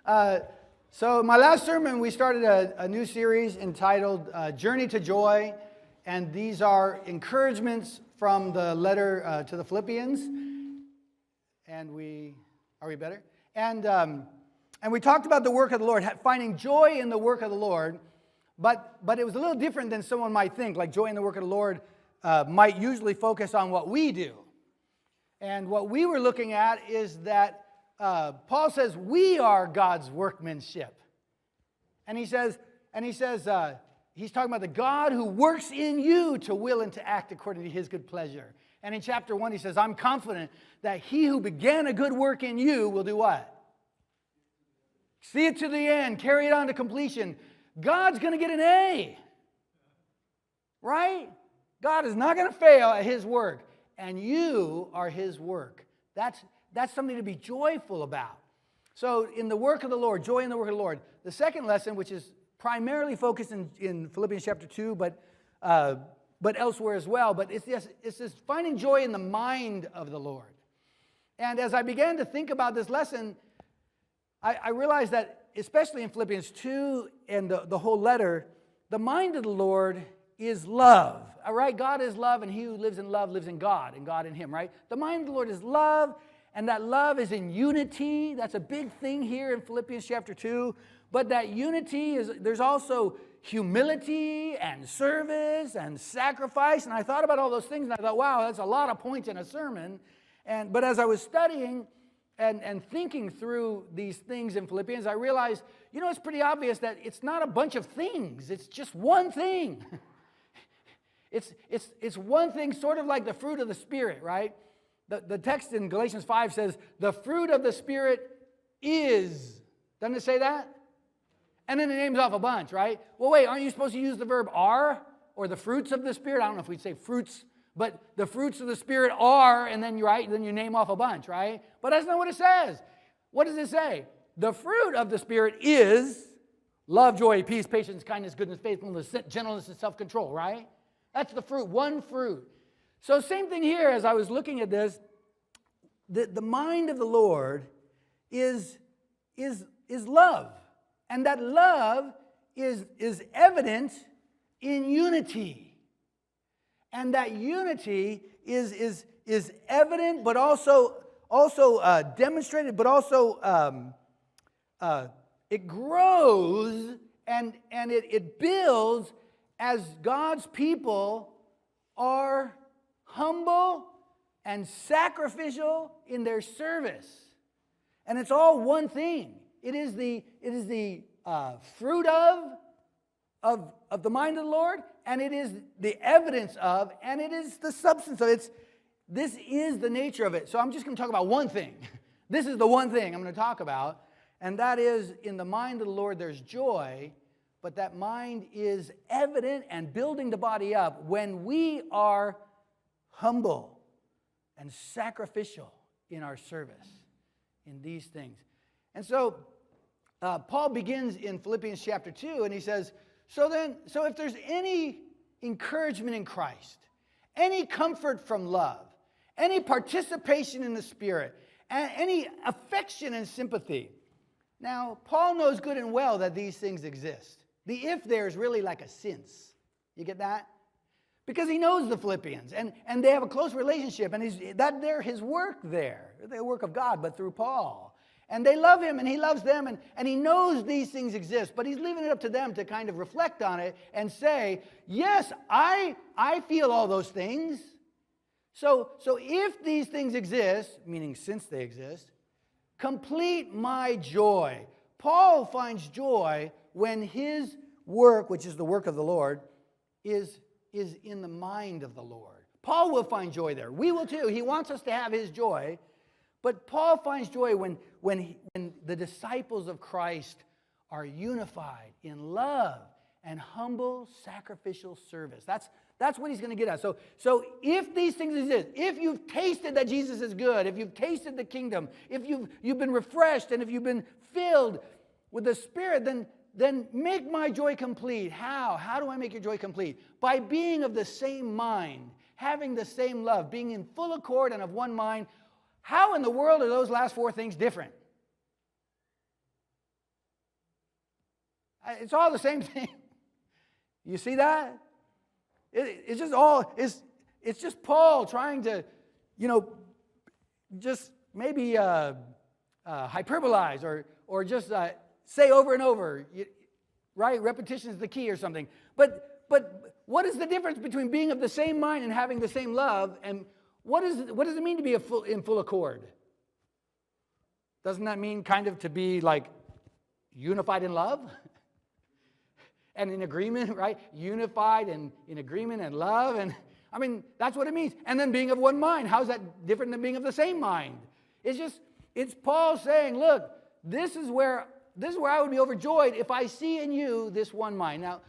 So my last sermon, we started a new series entitled Journey to Joy, and these are encouragements from the letter to the Philippians. And are we better? And we talked about the work of the Lord, finding joy in the work of the Lord, but it was a little different than someone might think. Like joy in the work of the Lord might usually focus on what we do. And what we were looking at is that Paul says we are God's workmanship. And he says, he's talking about the God who works in you to will and to act according to his good pleasure. And in chapter 1, he says, I'm confident that he who began a good work in you will do what? See it to the end, carry it on to completion. God's going to get an A. Right? God is not going to fail at his work. And you are his work. That's something to be joyful about. So in the work of the Lord, joy in the work of the Lord. The second lesson, which is primarily focused in Philippians chapter 2, but elsewhere as well, but it's this finding joy in the mind of the Lord. And as I began to think about this lesson, I realized that, especially in Philippians 2 and the whole letter, the mind of the Lord is love. All right? God is love, and he who lives in love lives in God, and God in him, right? The mind of the Lord is love, and that love is in unity. That's a big thing here in Philippians chapter 2. But that unity there's also humility and service and sacrifice. And I thought about all those things, and I thought, wow, that's a lot of points in a sermon. But as I was studying and thinking through these things in Philippians, I realized, it's pretty obvious that it's not a bunch of things. It's just one thing. It's one thing, sort of like the fruit of the Spirit, right? The text in Galatians 5 says, the fruit of the Spirit is. Doesn't it say that? And then it names off a bunch, right? Well, wait, aren't you supposed to use the verb are? Or the fruits of the Spirit? I don't know if we'd say fruits, but the fruits of the Spirit are, and then you name off a bunch, right? But that's not what it says. What does it say? The fruit of the Spirit is love, joy, peace, patience, kindness, goodness, faithfulness, gentleness, and self-control, right? That's the fruit, one fruit. So same thing here as I was looking at this. The mind of the Lord is love. And that love is evident in unity. And that unity is evident, but also demonstrated, but also it grows and it builds as God's people are humble and sacrificial in their service. And it's all one thing. It is the fruit of the mind of the Lord, and it is the evidence of, and it is the substance of it. This is the nature of it. So I'm just going to talk about one thing. This is the one thing I'm going to talk about, and that is in the mind of the Lord there's joy, but that mind is evident and building the body up when we are humble and sacrificial in our service in these things. And so Paul begins in Philippians chapter 2, and he says, so if there's any encouragement in Christ, any comfort from love, any participation in the Spirit, and any affection and sympathy. Now, Paul knows good and well that these things exist. The if there is really like a since. You get that? Because he knows the Philippians, and they have a close relationship, and they're his work there. The work of God, but through Paul. And they love him, and he loves them, and he knows these things exist, but he's leaving it up to them to kind of reflect on it and say, yes, I feel all those things. So if these things exist, meaning since they exist, complete my joy. Paul finds joy when his work, which is the work of the Lord, is in the mind of the Lord. Paul will find joy there. We will too. He wants us to have his joy. But Paul finds joy when the disciples of Christ are unified in love and humble sacrificial service. That's what he's going to get at. So if these things exist, if you've tasted that Jesus is good, if you've tasted the kingdom, if you've been refreshed, and if you've been filled with the Spirit, then make my joy complete. How? How do I make your joy complete? By being of the same mind, having the same love, being in full accord and of one mind. How in the world are those last four things different? It's all the same thing. You see that? It's just all, it's just Paul trying to, just maybe hyperbolize or just say over and over, right? Repetition is the key or something. But what is the difference between being of the same mind and having the same love? And what does it mean to be in full accord? Doesn't that mean kind of to be like unified in love? And in agreement, right? Unified and in agreement and love. And I mean, that's what it means. And then being of one mind. How's that different than being of the same mind? It's Paul saying, look, this is where I would be overjoyed if I see in you this one mind. Now,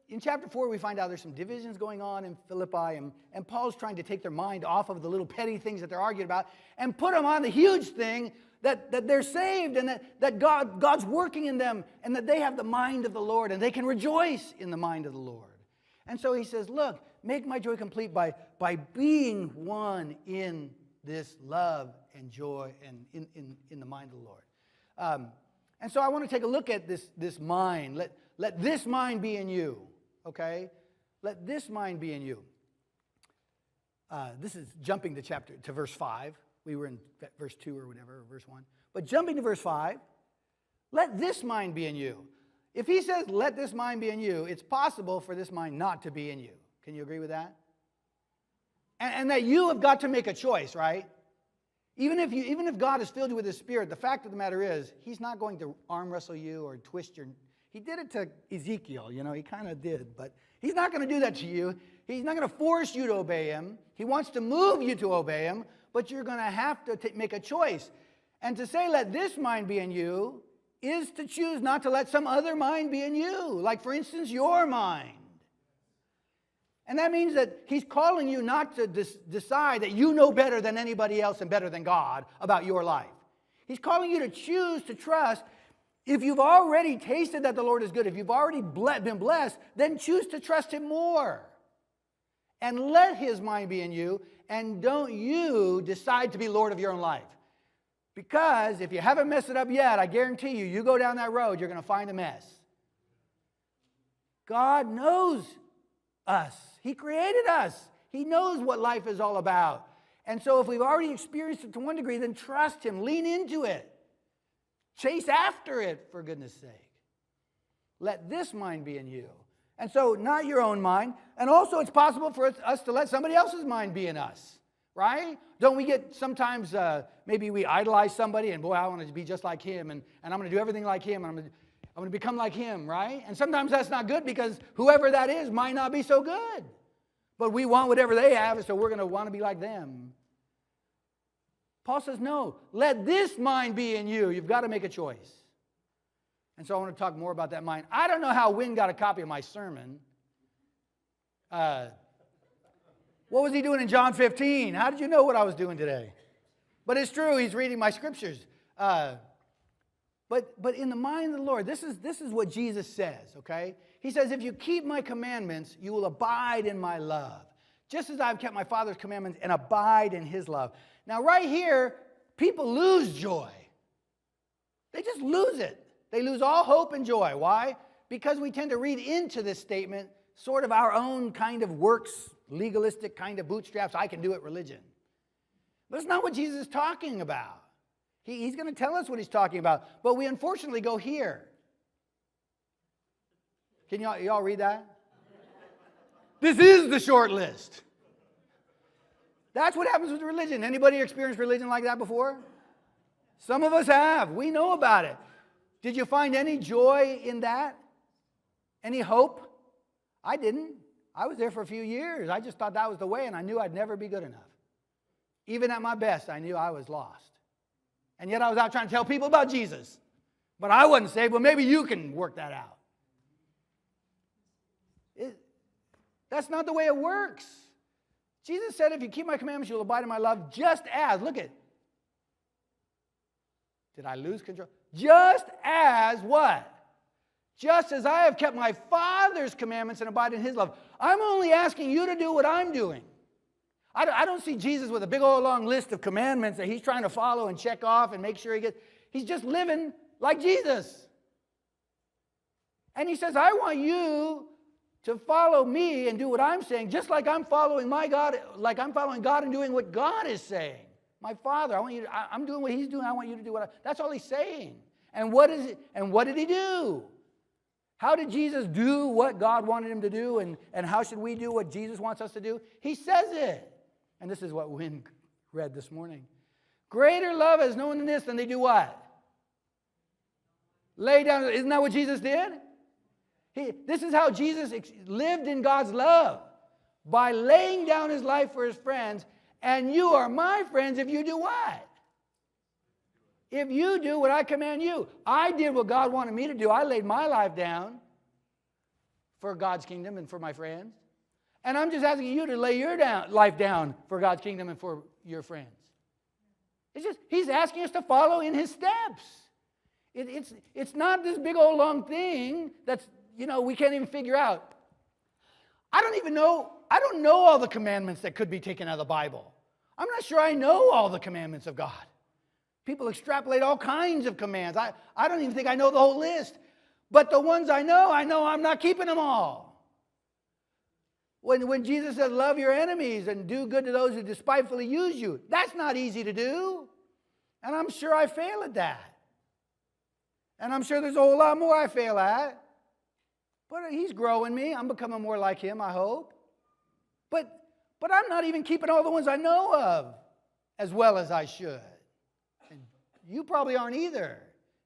in chapter 4, we find out there's some divisions going on in Philippi, and Paul's trying to take their mind off of the little petty things that they're arguing about and put them on the huge thing that they're saved and that God's working in them and that they have the mind of the Lord and they can rejoice in the mind of the Lord. And so he says, look, make my joy complete by being one in this love and joy and in the mind of the Lord. And so I want to take a look at this mind. Let this mind be in you, okay? Let this mind be in you. This is jumping to verse 5. We were in verse 2 or whatever, or verse 1. But jumping to verse 5, let this mind be in you. If he says, let this mind be in you, it's possible for this mind not to be in you. Can you agree with that? And that you have got to make a choice, right? Even if God has filled you with His Spirit, the fact of the matter is, He's not going to arm wrestle you or twist your... He did it to Ezekiel, he kind of did. But He's not going to do that to you. He's not going to force you to obey Him. He wants to move you to obey Him, but you're going to have to make a choice. And to say, let this mind be in you, is to choose not to let some other mind be in you. Like, for instance, your mind. And that means that He's calling you not to decide that you know better than anybody else and better than God about your life. He's calling you to choose to trust. If you've already tasted that the Lord is good, if you've already been blessed, then choose to trust Him more. And let His mind be in you, and don't you decide to be Lord of your own life. Because if you haven't messed it up yet, I guarantee you go down that road, you're going to find a mess. God knows us. He created us. He knows what life is all about. And so if we've already experienced it to one degree, then trust Him. Lean into it. Chase after it, for goodness sake. Let this mind be in you. And so, not your own mind. And also, it's possible for us to let somebody else's mind be in us. Right? Don't we get sometimes, maybe we idolize somebody and, boy, I want to be just like him. And I'm going to do everything like him. And I'm going to become like him, right? And sometimes that's not good because whoever that is might not be so good. But we want whatever they have, so we're going to want to be like them. Paul says, no, let this mind be in you. You've got to make a choice. And so I want to talk more about that mind. I don't know how Wynn got a copy of my sermon. What was he doing in John 15? How did you know what I was doing today? But it's true, he's reading my scriptures. But in the mind of the Lord, this is what Jesus says, okay? He says, if you keep my commandments, you will abide in my love, just as I've kept my Father's commandments and abide in His love. Now, right here, people lose joy. They just lose it. They lose all hope and joy. Why? Because we tend to read into this statement sort of our own kind of works, legalistic kind of bootstraps, I can do it religion. But it's not what Jesus is talking about. He's going to tell us what He's talking about. But we unfortunately go here. Can y'all read that? This is the short list. That's what happens with religion. Anybody experienced religion like that before? Some of us have. We know about it. Did you find any joy in that? Any hope? I didn't. I was there for a few years. I just thought that was the way, and I knew I'd never be good enough. Even at my best, I knew I was lost. And yet I was out trying to tell people about Jesus. But I wasn't saved. Well, maybe you can work that out. That's not the way it works. Jesus said, if you keep my commandments, you'll abide in my love, just as, look at, did I lose control? Just as what? Just as I have kept my Father's commandments and abide in His love. I'm only asking you to do what I'm doing. I don't see Jesus with a big old long list of commandments that He's trying to follow and check off and make sure He's just living like Jesus. And he says, I want you to follow me and do what I'm saying, just like I'm following my God, like I'm following God and doing what God is saying. My Father, I'm doing what he's doing. I want you to do that's all he's saying. And what is it? And what did he do? How did Jesus do what God wanted him to do? And how should we do what Jesus wants us to do? He says it. And this is what Wynn read this morning. Greater love has no one than this, than they do what? Lay down. Isn't that what Jesus did? This is how Jesus lived in God's love. By laying down his life for his friends. And you are my friends if you do what? If you do what I command you. I did what God wanted me to do. I laid my life down for God's kingdom and for my friends. And I'm just asking you to lay your life down for God's kingdom and for your friends. He's asking us to follow in his steps. It's not this big old long thing that's, we can't even figure out. I don't know all the commandments that could be taken out of the Bible. I'm not sure I know all the commandments of God. People extrapolate all kinds of commands. I don't even think I know the whole list. But the ones I know I'm not keeping them all. When Jesus says, love your enemies and do good to those who despitefully use you, that's not easy to do. And I'm sure I fail at that. And I'm sure there's a whole lot more I fail at. But he's growing me. I'm becoming more like him, I hope. But I'm not even keeping all the ones I know of as well as I should. And you probably aren't either.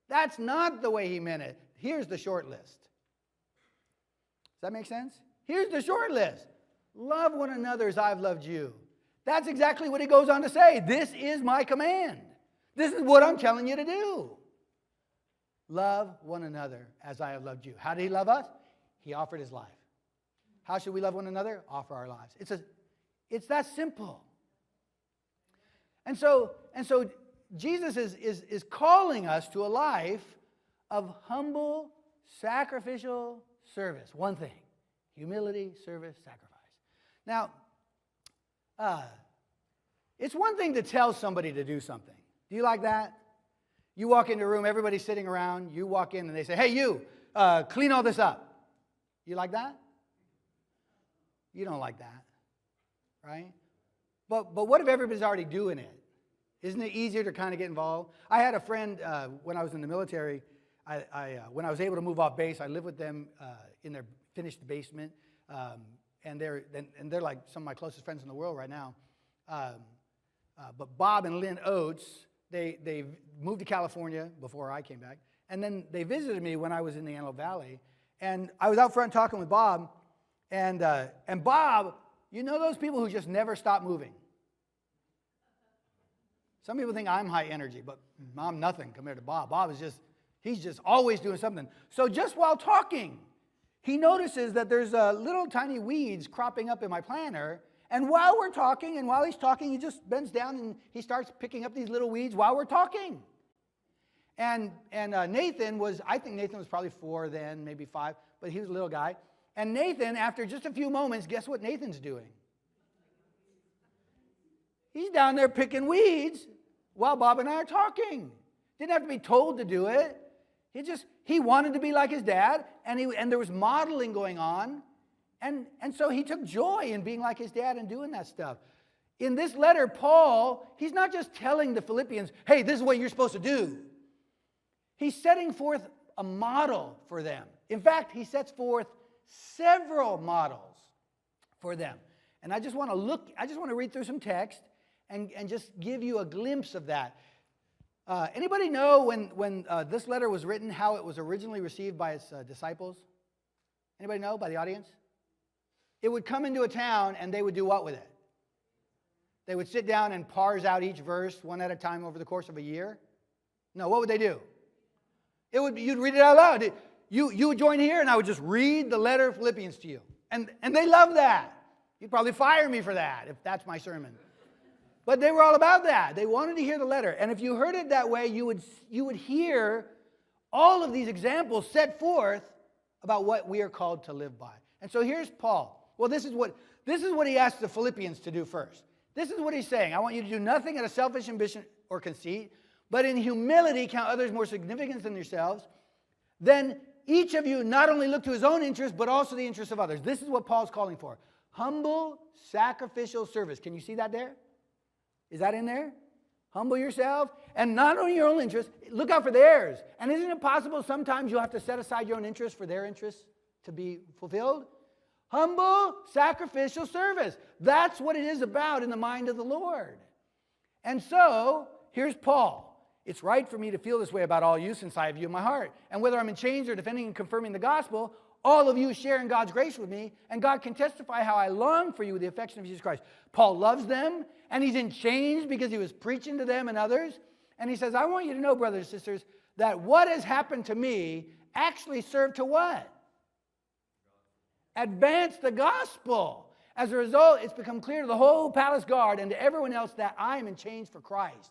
That's not the way he meant it. Here's the short list. Does that make sense? Here's the short list. Love one another as I've loved you. That's exactly what he goes on to say. This is my command. This is what I'm telling you to do. Love one another as I have loved you. How did he love us? He offered his life. How should we love one another? Offer our lives. It's that simple. And so Jesus is calling us to a life of humble, sacrificial service. One thing. Humility, service, sacrifice. Now, it's one thing to tell somebody to do something. Do you like that? You walk into a room, everybody's sitting around. You walk in and they say, hey, you, clean all this up. You like that? You don't like that, right? But what if everybody's already doing it? Isn't it easier to kind of get involved? I had a friend when I was in the military. When I was able to move off base, I lived with them in their finished basement, and they're like some of my closest friends in the world right now. But Bob and Lynn Oates, they moved to California before I came back, and then they visited me when I was in the Antelope Valley, and I was out front talking with Bob, and Bob, you know those people who just never stop moving? Some people think I'm high energy, but I'm nothing compared to Bob. Bob is he's just always doing something. So just while talking, he notices that there's little tiny weeds cropping up in my planter. And while we're talking, and while he's talking, he just bends down and he starts picking up these little weeds while we're talking. And Nathan I think Nathan was probably 4 then, maybe 5, but he was a little guy. And Nathan, after just a few moments, guess what Nathan's doing? He's down there picking weeds while Bob and I are talking. Didn't have to be told to do it. He wanted to be like his dad, and there was modeling going on. And so he took joy in being like his dad and doing that stuff. In this letter, Paul, he's not just telling the Philippians, hey, this is what you're supposed to do. He's setting forth a model for them. In fact, he sets forth several models for them. And I just want to read through some text and just give you a glimpse of that. Anybody know when this letter was written, how it was originally received by its disciples? Anybody know, by the audience? It would come into a town and they would do what with it? They would sit down and parse out each verse one at a time over the course of a year? No, what would they do? You'd read it out loud. You would join here and I would just read the letter of Philippians to you. And they love that. You'd probably fire me for that if that's my sermon. But they were all about that. They wanted to hear the letter. And if you heard it that way, you would hear all of these examples set forth about what we are called to live by. And so here's Paul. Well, this is what he asked the Philippians to do first. This is what he's saying. I want you to do nothing out of selfish ambition or conceit, but in humility count others more significant than yourselves. Then each of you not only look to his own interests, but also the interests of others. This is what Paul's calling for. Humble, sacrificial service. Can you see that there? Is that in there? Humble yourself, and not only your own interests, look out for theirs. And isn't it possible sometimes you'll have to set aside your own interests for their interests to be fulfilled? Humble, sacrificial service. That's what it is about in the mind of the Lord. And so, here's Paul. It's right for me to feel this way about all you since I have you in my heart. And whether I'm in chains or defending and confirming the gospel, all of you share in God's grace with me, and God can testify how I long for you with the affection of Jesus Christ. Paul loves them, and he's in chains because he was preaching to them and others. And he says, I want you to know, brothers and sisters, that what has happened to me actually served to what? Advance the gospel. As a result, it's become clear to the whole palace guard and to everyone else that I am in chains for Christ.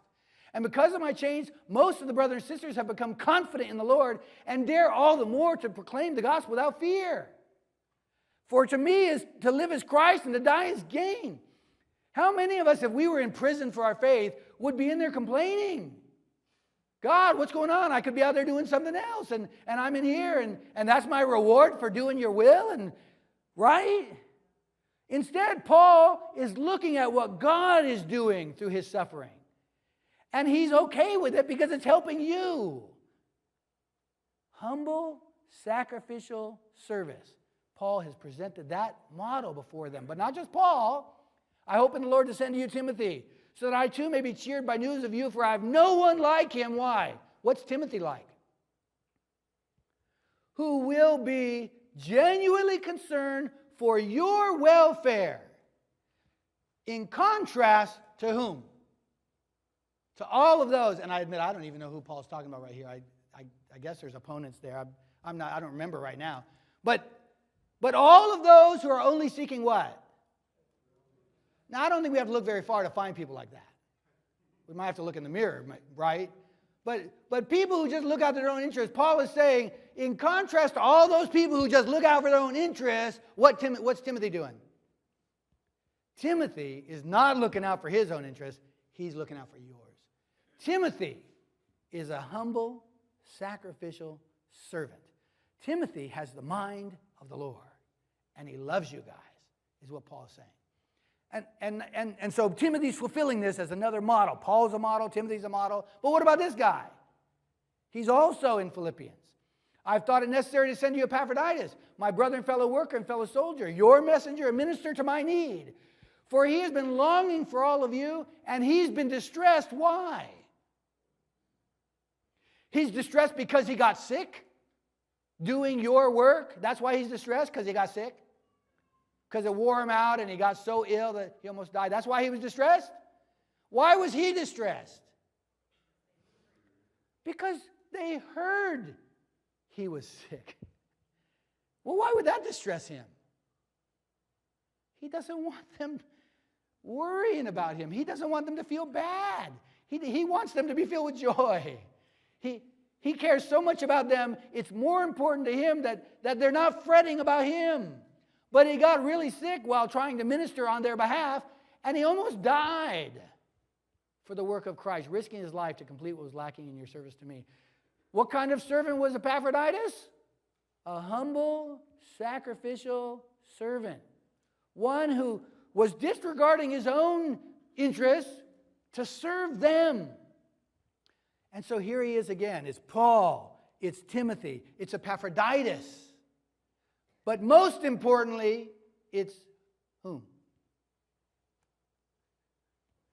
And because of my chains, most of the brothers and sisters have become confident in the Lord and dare all the more to proclaim the gospel without fear. For to me, to live is Christ and to die is gain. How many of us, if we were in prison for our faith, would be in there complaining? God, what's going on? I could be out there doing something else, and I'm in here, and that's my reward for doing your will, and right? Instead, Paul is looking at what God is doing through his suffering. And he's okay with it because it's helping you. Humble, sacrificial service. Paul has presented that model before them. But not just Paul. I hope in the Lord to send to you Timothy, so that I too may be cheered by news of you, for I have no one like him. Why? What's Timothy like? Who will be genuinely concerned for your welfare. In contrast to whom? To all of those, and I admit I don't even know who Paul's talking about right here. I guess there's opponents there. I don't remember right now. But all of those who are only seeking what? Now, I don't think we have to look very far to find people like that. We might have to look in the mirror, right? But people who just look out for their own interests, Paul is saying, in contrast to all those people who just look out for their own interests, what's Timothy doing? Timothy is not looking out for his own interests. He's looking out for yours. Timothy is a humble, sacrificial servant. Timothy has the mind of the Lord, and he loves you guys, is what Paul is saying. And so Timothy's fulfilling this as another model. Paul's a model, Timothy's a model. But what about this guy? He's also in Philippians. I've thought it necessary to send you Epaphroditus, my brother and fellow worker and fellow soldier, your messenger, a minister to my need. For he has been longing for all of you, and he's been distressed. Why? He's distressed because he got sick doing your work. That's why he's distressed, because he got sick. Because it wore him out and he got so ill that he almost died. That's why he was distressed. Why was he distressed? Because they heard he was sick. Well, why would that distress him? He doesn't want them worrying about him. He doesn't want them to feel bad. He wants them to be filled with joy. He cares so much about them, it's more important to him that they're not fretting about him. But he got really sick while trying to minister on their behalf, and he almost died for the work of Christ, risking his life to complete what was lacking in your service to me. What kind of servant was Epaphroditus? A humble, sacrificial servant. One who was disregarding his own interests to serve them. And so here he is again. It's Paul, it's Timothy, it's Epaphroditus. But most importantly, it's whom?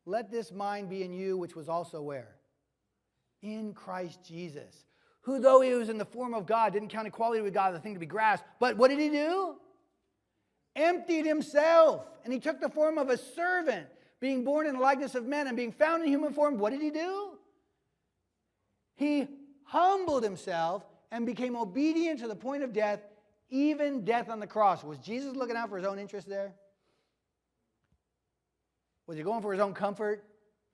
Let this mind be in you, which was also where? In Christ Jesus. Who, though he was in the form of God, didn't count equality with God as a thing to be grasped. But what did he do? Emptied himself. And he took the form of a servant, being born in the likeness of men and being found in human form. What did he do? He humbled himself and became obedient to the point of death, even death on the cross. Was Jesus looking out for his own interest there? Was he going for his own comfort,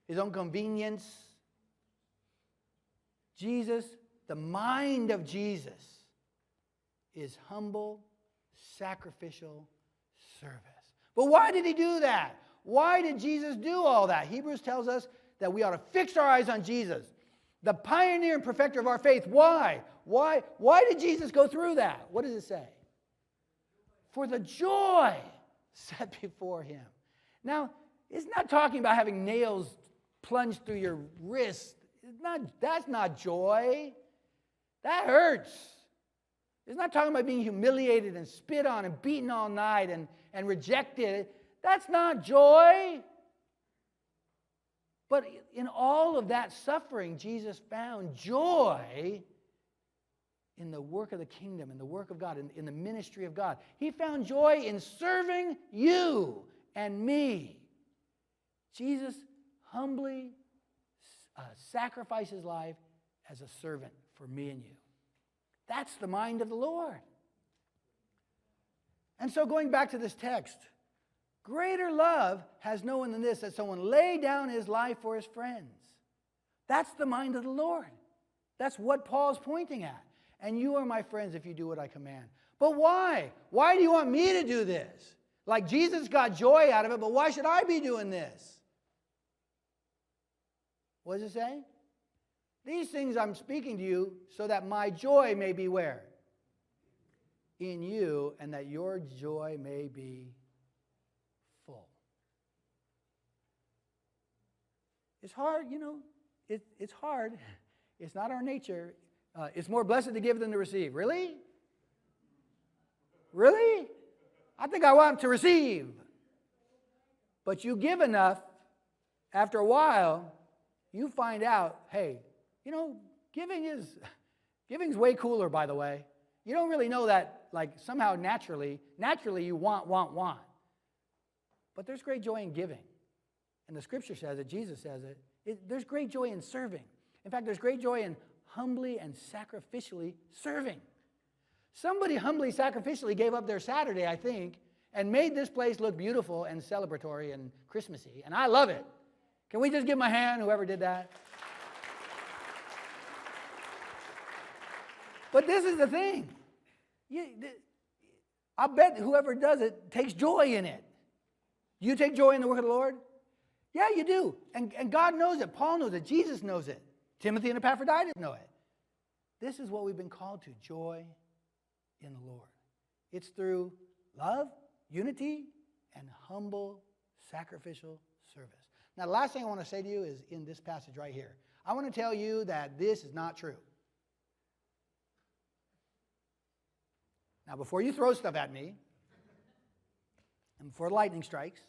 his own convenience? Jesus, the mind of Jesus, is humble, sacrificial service. But why did he do that? Why did Jesus do all that? Hebrews tells us that we ought to fix our eyes on Jesus. The pioneer and perfecter of our faith. Why? Why did Jesus go through that? What does it say? For the joy set before him. Now, it's not talking about having nails plunged through your wrist. That's not joy. That hurts. It's not talking about being humiliated and spit on and beaten all night and rejected. That's not joy. But in all of that suffering, Jesus found joy in the work of the kingdom, in the work of God, in the ministry of God. He found joy in serving you and me. Jesus humbly sacrificed his life as a servant for me and you. That's the mind of the Lord. And so going back to this text, greater love has no one than this, that someone lay down his life for his friends. That's the mind of the Lord. That's what Paul's pointing at. And you are my friends if you do what I command. But why? Why do you want me to do this? Like Jesus got joy out of it, but why should I be doing this? What does it say? These things I'm speaking to you so that my joy may be where? In you, and that your joy may be full. It's hard, it's hard. It's not our nature. It's more blessed to give than to receive. Really? Really? I think I want to receive. But you give enough, after a while, you find out, hey, giving's way cooler, by the way. You don't really know that, like, somehow naturally you want. But there's great joy in giving. And the scripture says it, Jesus says it. There's great joy in serving. In fact, there's great joy in humbly and sacrificially serving. Somebody humbly, sacrificially gave up their Saturday, I think, and made this place look beautiful and celebratory and Christmassy. And I love it. Can we just give them a hand, whoever did that? But this is the thing. I bet whoever does it takes joy in it. You take joy in the work of the Lord? Yeah, you do. And God knows it. Paul knows it. Jesus knows it. Timothy and Epaphroditus know it. This is what we've been called to, joy in the Lord. It's through love, unity, and humble, sacrificial service. Now, the last thing I want to say to you is in this passage right here. I want to tell you that this is not true. Now, before you throw stuff at me, and before lightning strikes,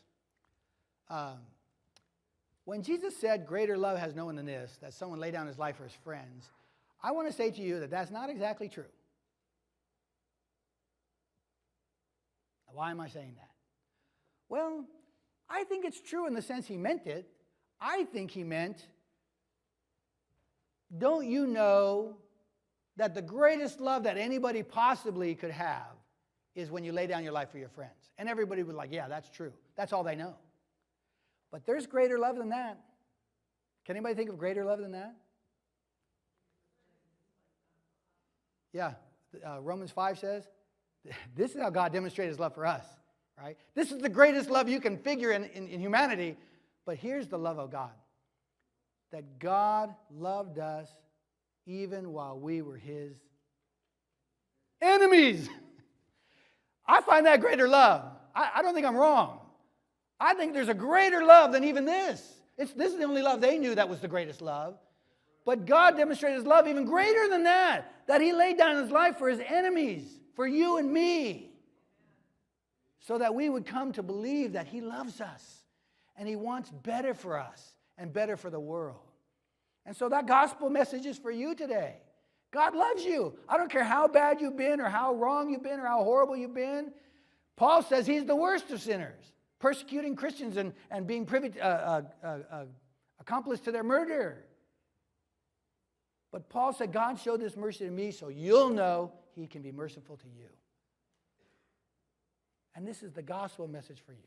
when Jesus said, greater love has no one than this, that someone lay down his life for his friends, I want to say to you that that's not exactly true. Now, why am I saying that? Well, I think it's true in the sense he meant it. I think he meant, don't you know that the greatest love that anybody possibly could have is when you lay down your life for your friends? And everybody would like, yeah, that's true. That's all they know. But there's greater love than that. Can anybody think of greater love than that? Yeah, Romans 5 says, this is how God demonstrated his love for us, right? This is the greatest love you can figure in humanity. But here's the love of God. That God loved us even while we were his enemies. I find that greater love. I don't think I'm wrong. I think there's a greater love than even this. This is the only love they knew that was the greatest love. But God demonstrated his love even greater than that he laid down his life for his enemies, for you and me, so that we would come to believe that he loves us and he wants better for us and better for the world. And so that gospel message is for you today. God loves you. I don't care how bad you've been or how wrong you've been or how horrible you've been. Paul says he's the worst of sinners, persecuting Christians and being privy accomplice to their murder. But Paul said, God showed this mercy to me so you'll know he can be merciful to you. And this is the gospel message for you.